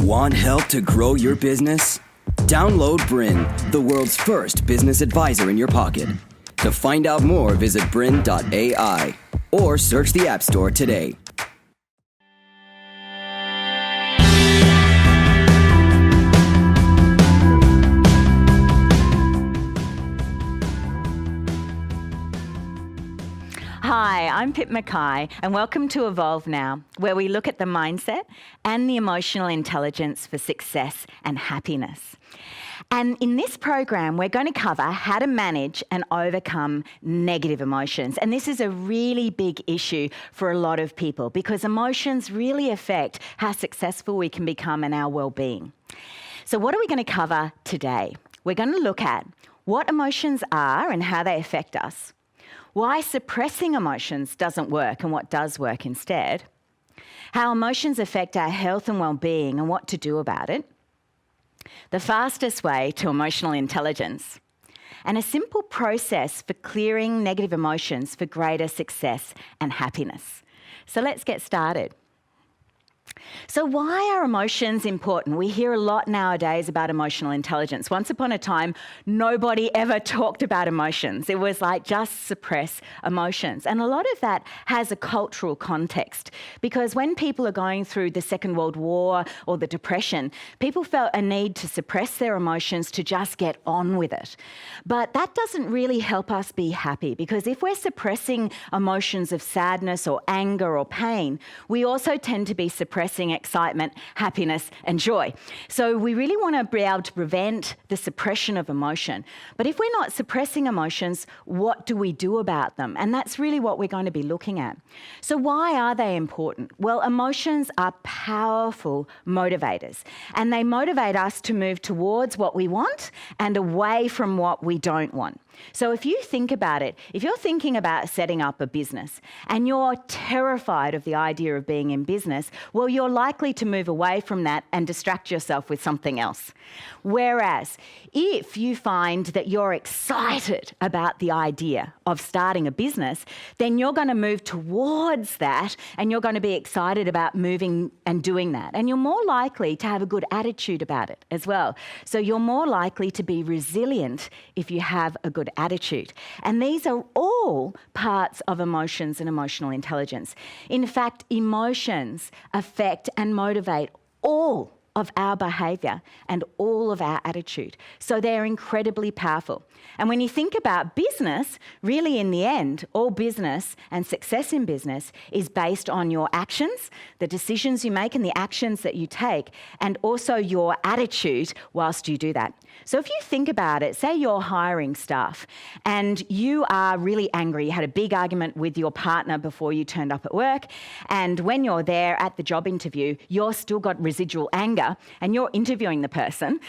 Want help to grow your business? Download BRiN, the world's first business advisor in your pocket. To find out more, visit BRiN.ai or search the App Store today. Hi, I'm Pip McKay, and welcome to Evolve Now, where we look at the mindset and the emotional intelligence for success and happiness. And in this program, we're going to cover how to manage and overcome negative emotions. And this is a really big issue for a lot of people because emotions really affect how successful we can become and our well-being. So what are we going to cover today? We're going to look at what emotions are and how they affect us, why suppressing emotions doesn't work and what does work instead, how emotions affect our health and well-being and what to do about it, the fastest way to emotional intelligence, and a simple process for clearing negative emotions for greater success and happiness. So let's get started. So why are emotions important? We hear a lot nowadays about emotional intelligence. Once upon a time, nobody ever talked about emotions. It was like just suppress emotions. And a lot of that has a cultural context because when people are going through the Second World War or the Depression, people felt a need to suppress their emotions to just get on with it. But that doesn't really help us be happy because if we're suppressing emotions of sadness or anger or pain, we also tend to be suppressing excitement, happiness, and joy. So we really want to be able to prevent the suppression of emotion. But if we're not suppressing emotions, what do we do about them? And that's really what we're going to be looking at. So why are they important? Well, emotions are powerful motivators, and they motivate us to move towards what we want and away from what we don't want. So if you think about it, if you're thinking about setting up a business and you're terrified of the idea of being in business, well, you're likely to move away from that and distract yourself with something else. Whereas if you find that you're excited about the idea of starting a business, then you're going to move towards that and you're going to be excited about moving and doing that. And you're more likely to have a good attitude about it as well. So you're more likely to be resilient if you have a good attitude. And these are all parts of emotions and emotional intelligence. In fact, emotions affect and motivate all of our behaviour and all of our attitude. So they're incredibly powerful. And when you think about business, really in the end, all business and success in business is based on your actions, the decisions you make and the actions that you take, and also your attitude whilst you do that. So if you think about it, say you're hiring staff and you are really angry, you had a big argument with your partner before you turned up at work, and when you're there at the job interview, you're still got residual anger and you're interviewing the person.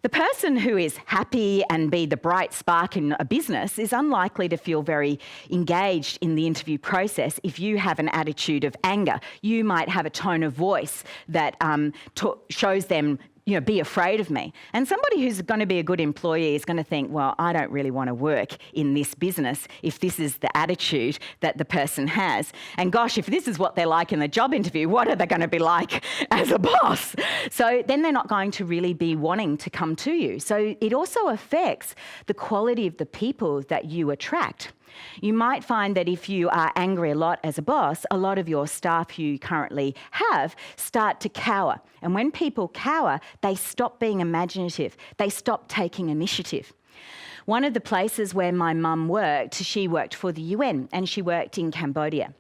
The person who is happy and be the bright spark in a business is unlikely to feel very engaged in the interview process if you have an attitude of anger. You might have a tone of voice that shows them, be afraid of me. And somebody who's going to be a good employee is going to think, well, I don't really want to work in this business if this is the attitude that the person has. And gosh, if this is what they're like in the job interview, what are they going to be like as a boss? So then they're not going to really be wanting to come to you. So it also affects the quality of the people that you attract. You might find that if you are angry a lot as a boss, a lot of your staff who you currently have start to cower. And when people cower, they stop being imaginative. They stop taking initiative. One of the places where my mum worked, she worked for the UN and she worked in Cambodia.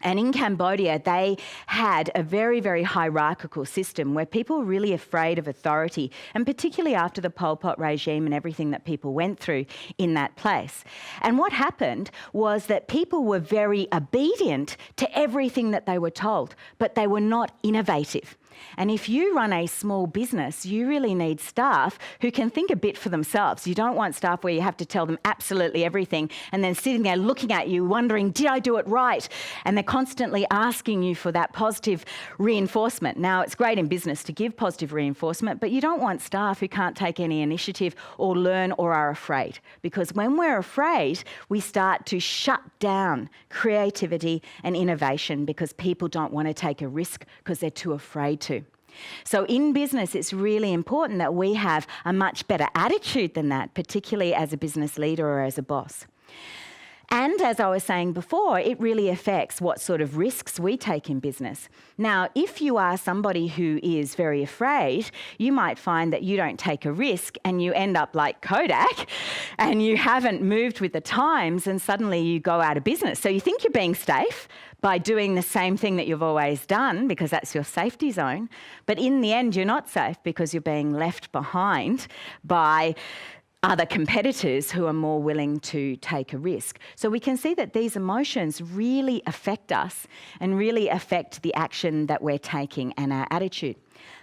And in Cambodia, they had a very, very hierarchical system where people were really afraid of authority, and particularly after the Pol Pot regime and everything that people went through in that place. And what happened was that people were very obedient to everything that they were told, but they were not innovative. And if you run a small business, you really need staff who can think a bit for themselves. You don't want staff where you have to tell them absolutely everything and then sitting there looking at you wondering, did I do it right? And they're constantly asking you for that positive reinforcement. Now, it's great in business to give positive reinforcement, but you don't want staff who can't take any initiative or learn or are afraid. Because when we're afraid, we start to shut down creativity and innovation because people don't want to take a risk because they're too afraid to. So in business, it's really important that we have a much better attitude than that, particularly as a business leader or as a boss. And as I was saying before, it really affects what sort of risks we take in business. Now, if you are somebody who is very afraid, you might find that you don't take a risk and you end up like Kodak and you haven't moved with the times and suddenly you go out of business. So you think you're being safe by doing the same thing that you've always done because that's your safety zone. But in the end, you're not safe because you're being left behind by other competitors who are more willing to take a risk. So we can see that these emotions really affect us and really affect the action that we're taking and our attitude.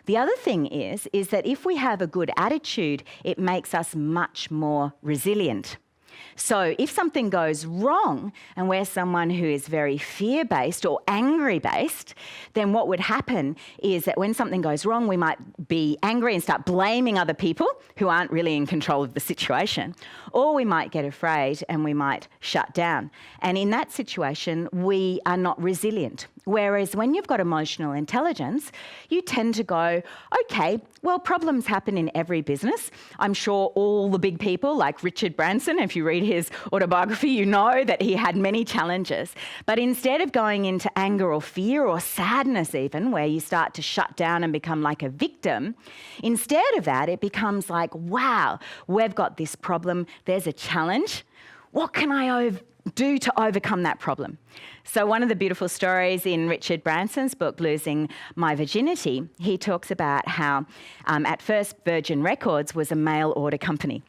The other thing is that if we have a good attitude, it makes us much more resilient. So if something goes wrong and we're someone who is very fear-based or angry-based, then what would happen is that when something goes wrong, we might be angry and start blaming other people who aren't really in control of the situation. Or we might get afraid and we might shut down. And in that situation, we are not resilient. Whereas when you've got emotional intelligence, you tend to go, okay, well, problems happen in every business. I'm sure all the big people like Richard Branson, if you read his autobiography, you know that he had many challenges. But instead of going into anger or fear or sadness even, where you start to shut down and become like a victim, instead of that, it becomes like, wow, we've got this problem, there's a challenge. What can I do to overcome that problem? So one of the beautiful stories in Richard Branson's book, Losing My Virginity, he talks about how at first Virgin Records was a mail order company.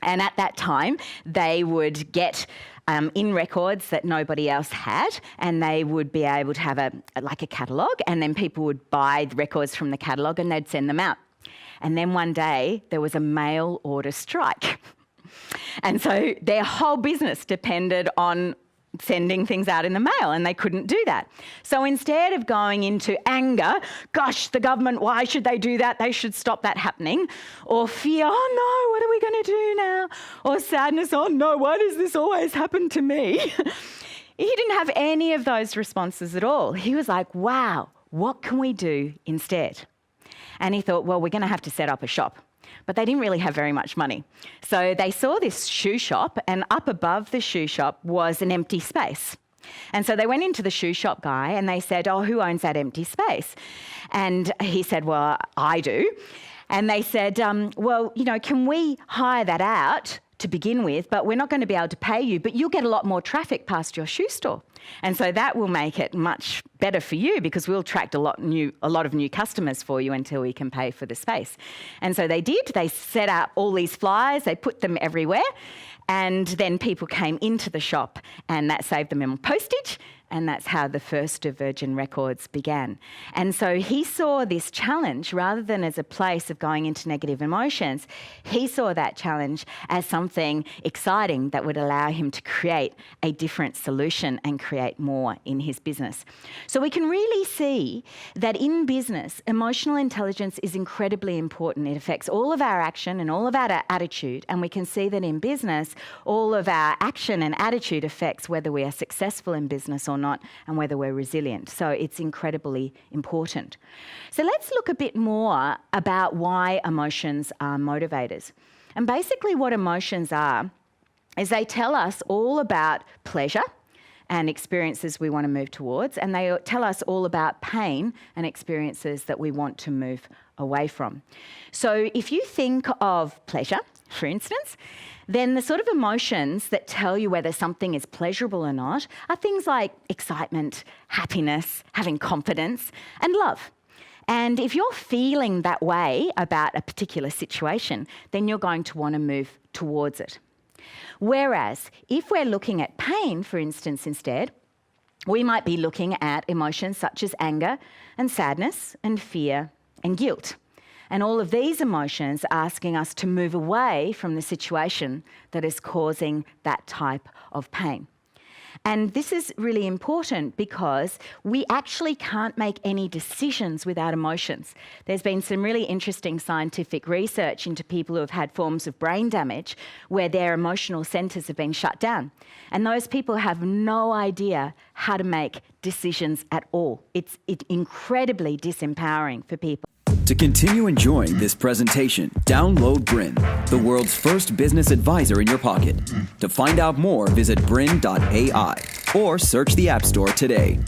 And at that time, they would get in records that nobody else had, and they would be able to have a catalogue, and then people would buy the records from the catalogue and they'd send them out. And then one day, there was a mail order strike. And so their whole business depended on sending things out in the mail, and they couldn't do that. So instead of going into anger, gosh, the government, why should they do that? They should stop that happening. Or fear, oh no, what are we going to do now? Or sadness, oh no, why does this always happen to me? He didn't have any of those responses at all. He was like, wow, what can we do instead? And he thought, well, we're going to have to set up a shop. But they didn't really have very much money. So they saw this shoe shop, and up above the shoe shop was an empty space. And so they went into the shoe shop guy and they said, oh, who owns that empty space? And he said, well, I do. And they said, well, you know, can we hire that out to begin with, but we're not going to be able to pay you, but you'll get a lot more traffic past your shoe store. And so that will make it much better for you because we'll attract a lot of new customers for you until we can pay for the space. And so they did. They set up all these flyers, they put them everywhere, and then people came into the shop and that saved them on postage. And that's how the first of Virgin Records began. And so he saw this challenge, rather than as a place of going into negative emotions, he saw that challenge as something exciting that would allow him to create a different solution and create more in his business. So we can really see that in business, emotional intelligence is incredibly important. It affects all of our action and all of our attitude. And we can see that in business, all of our action and attitude affects whether we are successful in business or not, and whether we're resilient. So it's incredibly important. So let's look a bit more about why emotions are motivators. And basically what emotions are is they tell us all about pleasure and experiences we want to move towards, and they tell us all about pain and experiences that we want to move away from. So if you think of pleasure, for instance, then the sort of emotions that tell you whether something is pleasurable or not are things like excitement, happiness, having confidence, and love. And if you're feeling that way about a particular situation, then you're going to want to move towards it. Whereas if we're looking at pain, for instance, instead, we might be looking at emotions such as anger and sadness and fear and guilt. And all of these emotions are asking us to move away from the situation that is causing that type of pain. And this is really important because we actually can't make any decisions without emotions. There's been some really interesting scientific research into people who have had forms of brain damage where their emotional centers have been shut down. And those people have no idea how to make decisions at all. It's incredibly disempowering for people. To continue enjoying this presentation, download BRiN, the world's first business advisor in your pocket. To find out more, visit BRiN.ai or search the App Store today.